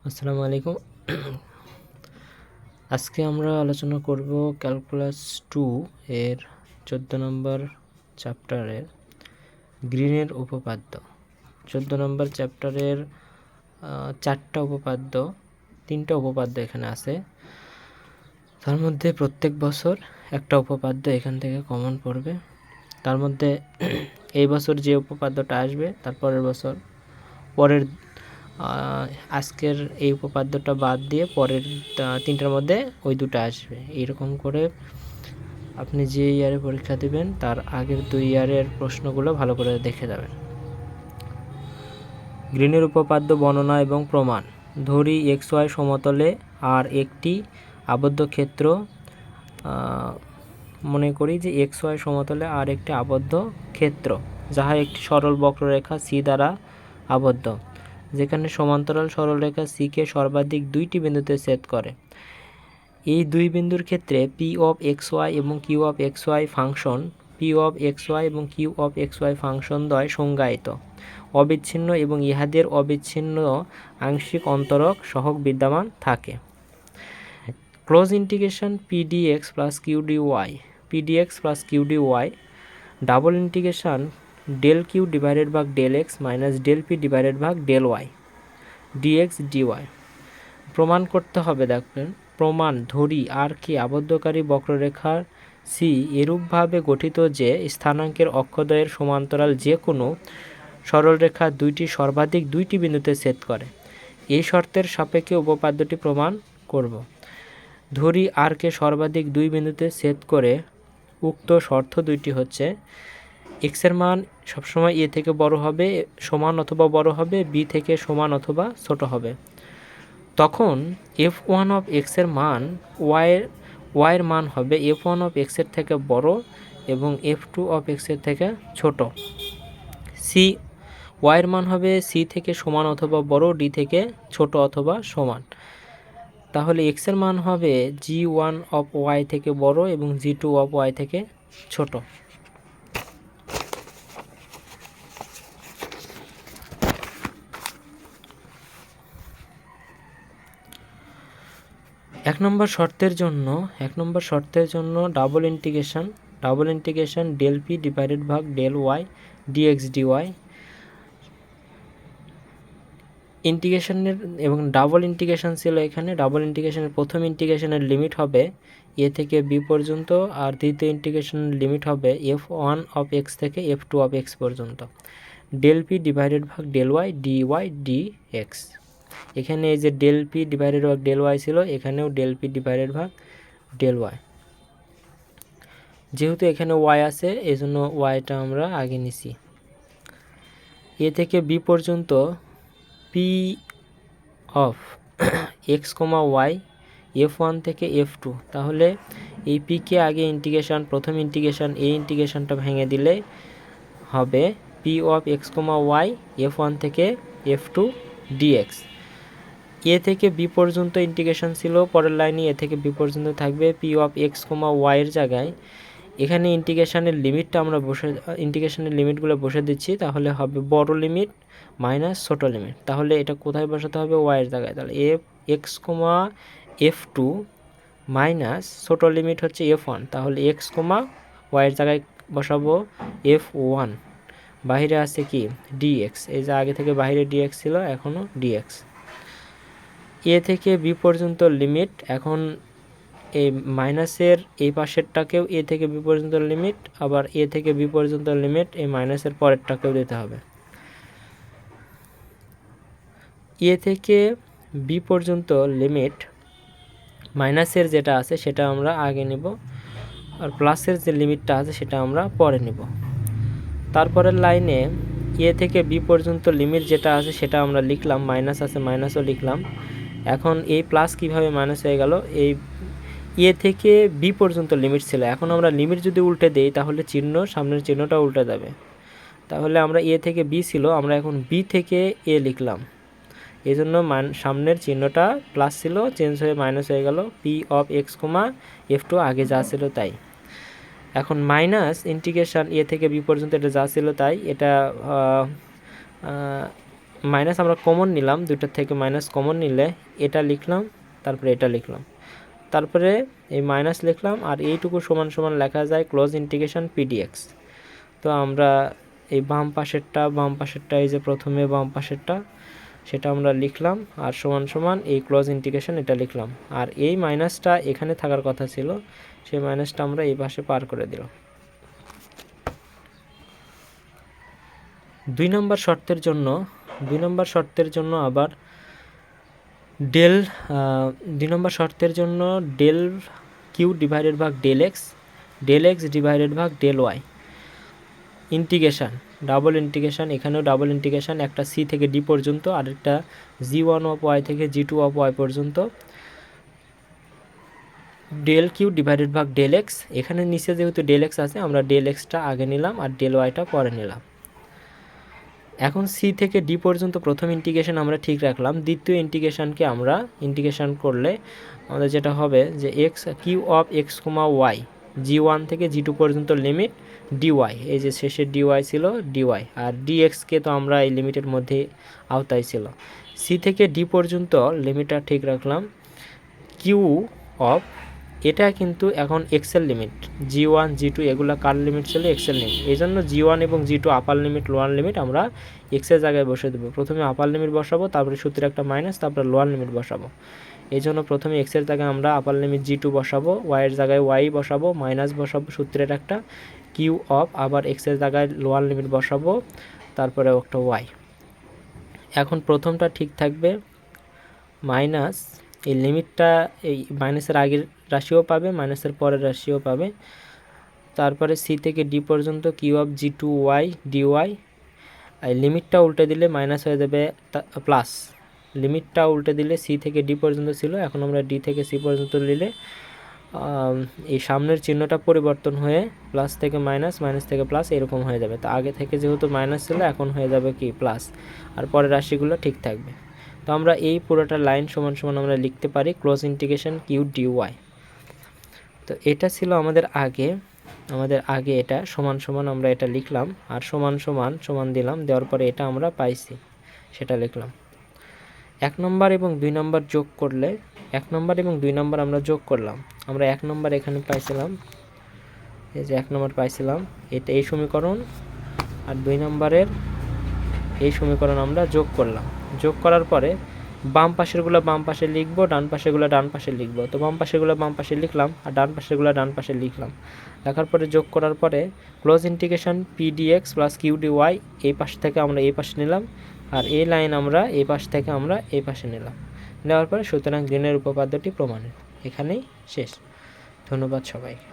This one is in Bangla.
আসসালামু আলাইকুম। আজকে আমরা আলোচনা করব ক্যালকুলাস 2 এর 14 নম্বর চ্যাপ্টারের গ্রিনের উপপাদ্য। 14 নম্বর চ্যাপ্টারের 4টা উপপাদ্য, 3টা উপপাদ্য এখানে আছে। তার মধ্যে প্রত্যেক বছর একটা উপপাদ্য এখান থেকে কমন পড়বে। তার মধ্যে এই বছর যে উপপাদ্যটা আসবে তার পরের বছর পরের আজকের এই উপপাদ্যটা বাদ দিয়ে পরের 3টার মধ্যে ওই দুটো আসবে। এইরকম করে আপনি যে ইয়ারে পরীক্ষা দেবেন তার আগের 2 ইয়ারের প্রশ্নগুলো ভালো করে দেখে যাবেন। গ্রিনের উপপাদ্য বর্ণনা এবং প্রমাণ। ধরি XY সমতলে আর একটি আবদ্ধ ক্ষেত্র, মনে করি যে XY সমতলে আর একটি আবদ্ধ ক্ষেত্র যাহা একটি সরল বক্ররেখা C দ্বারা আবদ্ধ, যেখানে সমান্তরাল সরলরেখা C কে সর্বাধিক 2টি বিন্দুতে ছেদ করে। এই দুই বিন্দুর ক্ষেত্রে P of XY এবং Q of XY function P of XY এবং Q of XY ফাংশন দ্বয় সংজ্ঞায়িত, অবিচ্ছিন্ন এবং ইহাদের অবিচ্ছিন্ন আংশিক অন্তরক সহগ বিদ্যমান থাকে। Close integration PDX plus QDY PDX plus QDY double integration del Q divided ভাগ del X minus del P divided ভাগ del Y dx dy প্রমাণ করতে হবে। দেখবেন প্রমাণ, ধরি আর কে আবদ্ধকারী বক্ররেখার C এরূপভাবে গঠিত যে স্থানাঙ্কের অক্ষদ্বয়ের সমান্তরাল যে কোনো সরলরেখা দুইটি সর্বাধিক 2টি বিন্দুতে ছেদ করে। এই শর্তের সাপেক্ষে উপপাদ্যটি প্রমাণ করব। ধরি আর কে সর্বাধিক 2 বিন্দুতে ছেদ করে। উক্ত শর্ত দুইটি হচ্ছে x এর মান সবসময় a থেকে বড় হবে, সমান অথবা বড় হবে, b থেকে সমান অথবা ছোট হবে। তখন f1 of x এর মান y এর মান হবে f1 of x এর থেকে বড় এবং f2 of x এর থেকে ছোট। y এর মান হবে c থেকে সমান অথবা বড়, d থেকে ছোট অথবা সমান। তাহলে x এর মান হবে g1 of y থেকে বড় এবং g2 of y থেকে ছোট। এক নম্বর শর্তের জন্য double integration del p divided ভাগ del y dx dy ইন্টিগ্রেশনের এবং ডাবল ইন্টিগ্রেশন ছিল। এখানে ডাবল ইন্টিগ্রেশনের প্রথম ইন্টিগ্রেশনের লিমিট হবে a থেকে b পর্যন্ত, আর দ্বিতীয় ইন্টিগ্রেশনের লিমিট হবে f1 of x থেকে f2 of x পর্যন্ত। del p ডিভাইডেড ভাগ del y dy dx, এখানে এই যে del p ডিভাইডেড ভাগ del y ছিল, এখানেও del p ডিভাইডেড ভাগ del y। যেহেতু এখানে y আছে এই জন্য yটা আমরা আগে নিছি। a থেকে b পর্যন্ত p of x, y f1 থেকে f2, তাহলে এই p কে আগে প্রথম ইন্টিগ্রেশন এই ইন্টিগ্রেশনটা ভেঙে দিলে হবে p of x, y f1 থেকে f2 dx। a থেকে b পর্যন্ত ইন্টিগ্রেশন ছিল, পরের লাইনে a থেকে b পর্যন্ত থাকবে p of x, y এর জায়গায় এখানে ইন্টিগ্রেশনের লিমিটগুলো বসে দিচ্ছি। তাহলে হবে বড় লিমিট মাইনাস ছোট লিমিট। তাহলে এটা কোথায় বসাতে হবে? y এর জায়গায়। তাহলে x, f2 মাইনাস ছোট লিমিট হচ্ছে f1, তাহলে x, y এর জায়গায় বসাবো f1। বাইরে আছে কি dx, এই যে আগে থেকে বাইরে dx ছিল, এখনও dx। a থেকে b পর্যন্ত লিমিট, এখন এই মাইনাসের এই পাশেরটাকেও a থেকে b পর্যন্ত লিমিট, আবার a থেকে b পর্যন্ত লিমিট এই মাইনাসের পরেরটাকেও দিতে হবে। a থেকে b পর্যন্ত লিমিট মাইনাসের যেটা আছে সেটা আমরা আগে নেব, আর প্লাসের যে লিমিটটা আছে সেটা আমরা পরে নেব। তারপরের লাইনে a থেকে b পর্যন্ত লিমিট যেটা আছে সেটা আমরা লিখলাম, মাইনাস আছে মাইনাসও লিখলাম। এখন এই প্লাস কিভাবে মাইনাস হয়ে গেল? এই a থেকে b পর্যন্ত লিমিট ছিল, এখন আমরা লিমিট যদি উল্টে দেই তাহলে সামনের চিহ্নটা উল্টে যাবে। তাহলে আমরা a থেকে b ছিল, আমরা এখন b থেকে a লিখলাম, এই জন্য সামনের চিহ্নটা প্লাস ছিল, চেঞ্জ হয়ে মাইনাস হয়ে গেল। p of x, f2 আগে যা ছিল তাই। এখন মাইনাস ইন্টিগ্রেশন a থেকে b পর্যন্ত এটা যা ছিল তাই, এটা মাইনাস আমরা কমন নিলাম, দুইটার থেকে মাইনাস কমন নিলে এটা লিখলাম, তারপরে এটা লিখলাম, তারপরে এই মাইনাস লিখলাম, আর এইটুকু সমান সমান লেখা যায় ক্লোজ ইন্টিগ্রেশন পিডিএক্স। তো আমরা এই বাম পাশেরটা এই যে প্রথমে বাম পাশেরটা সেটা আমরা লিখলাম, আর সমান সমান এই ক্লোজ ইন্টিগ্রেশন এটা লিখলাম, আর এই মাইনাসটা এখানে থাকার কথা ছিল, সেই মাইনাসটা আমরা এই পাশে পার করে দিলাম। 2 নম্বর শর্তের জন্য আবার ডেল 2 নম্বর শর্তের জন্য ডেল কিউ ডিভাইডেড ভাগ ডেল এক্স ডিভাইডেড ভাগ del y integration, double integration, এখানেও ডাবল ইন্টিগ্রেশন, একটা সি থেকে ডি পর্যন্ত, আরেকটা g1 অফ ওয়াই থেকে g2 অফ ওয়াই পর্যন্ত, ডেল কিউ ডিভাইডেড ভাগ ডেল এক্স। এখানে নিচে যেহেতু ডেল এক্স আছে আমরা ডেল এক্সটা আগে নিলাম আর ডেল ওয়াইটা পরে নিলাম। এখন সি থেকে ডি পর্যন্ত প্রথম ইন্টিগ্রেশন আমরা ঠিক রাখলাম, দ্বিতীয় ইন্টিগ্রেশনকে আমরা ইন্টিগ্রেশন করলে আমাদের যেটা হবে যে x q of x comma y g1 থেকে g2 পর্যন্ত লিমিট ডিওয়াই, এই যে শেষে ডিওয়াই ছিল ডিওয়াই, আর ডিএক্সকে তো আমরা এই লিমিটের মধ্যে আওতায় ছিল। সি থেকে ডি পর্যন্ত লিমিটটা ঠিক রাখলাম, কিউ অফ, এটা কিন্তু এখন এক্সেল লিমিট, g1 g2 এগুলো কার লিমিট ছিল, এক্সেল লিমিট, এই জন্য g1 এবং g2 আপার লিমিট লোয়ার লিমিট আমরা এক্সের জায়গায় বসে দেবো। প্রথমে আপার লিমিট বসাবো, তারপরে সূত্রে একটা মাইনাস, তারপরে লোয়ার লিমিট বসাবো। এই জন্য প্রথমে এক্সের জায়গায় আমরা আপার লিমিট g2 বসাবো, ওয়াইয়ের জায়গায় ওয়াই বসাবো, মাইনাস বসাবো সূত্রের একটা, কিউ অফ আবার এক্সের জায়গায় লোয়ার লিমিট বসাবো, তারপরে একটা ওয়াই। এখন প্রথমটা ঠিক থাকবে, মাইনাস এই লিমিটটা এই মাইনাসের আগের রাশিও পাবে, মাইনাসের পরের রাশিও পাবে, তারপরে সি থেকে ডি পর্যন্ত Q of g2 Y dy, এই লিমিটটা উল্টে দিলে মাইনাস হয়ে যাবে প্লাস, লিমিটটা উল্টে দিলে সি থেকে ডি পর্যন্ত ছিল, এখন আমরা ডি থেকে সি পর্যন্ত নিলে এই সামনের চিহ্নটা পরিবর্তন হয়ে প্লাস থেকে মাইনাস, মাইনাস থেকে প্লাস এরকম হয়ে যাবে। তো আগে থেকে যেহেতু মাইনাস ছিল এখন হয়ে যাবে কি প্লাস, আর পরের রাশিগুলো ঠিক থাকবে। তো আমরা এই পুরোটা লাইন সমান সমান আমরা লিখতে পারি ক্লোজ ইন্টিগ্রেশন কিউ ডিওয়াই। তো এটা ছিল আমাদের আগে এটা সমান সমান আমরা এটা লিখলাম, আর সমান দিলাম, দেওয়ার পরে এটা আমরা পাইছি সেটা লিখলাম। 1 নম্বর এবং 2 নম্বর যোগ করলে, 1 নম্বর এবং 2 নম্বর আমরা যোগ করলাম, আমরা 1 নম্বর এখানে পাইছিলাম, এই যে 1 নম্বর পাইছিলাম, এটা এই সমীকরণ, আর 2 নম্বরের এই সমীকরণ আমরা যোগ করলাম। যোগ করার পরে বাম পাশেরগুলো বাম পাশে লিখবো, ডান পাশেরগুলো ডান পাশে লিখবো। তো বাম পাশেরগুলো বাম পাশে লিখলাম আর ডান পাশেরগুলো ডান পাশে লিখলাম। লেখার পরে যোগ করার পরে close integration P dx plus Q dy, এই পাশ থেকে আমরা এই পাশে নিলাম, আর এই লাইন আমরা এই পাশ থেকে আমরা এই পাশে নিলাম। নেওয়ার পরে সুতরাং গ্রিনের উপপাদ্যটি প্রমাণিত। এখানেই শেষ। ধন্যবাদ সবাইকে।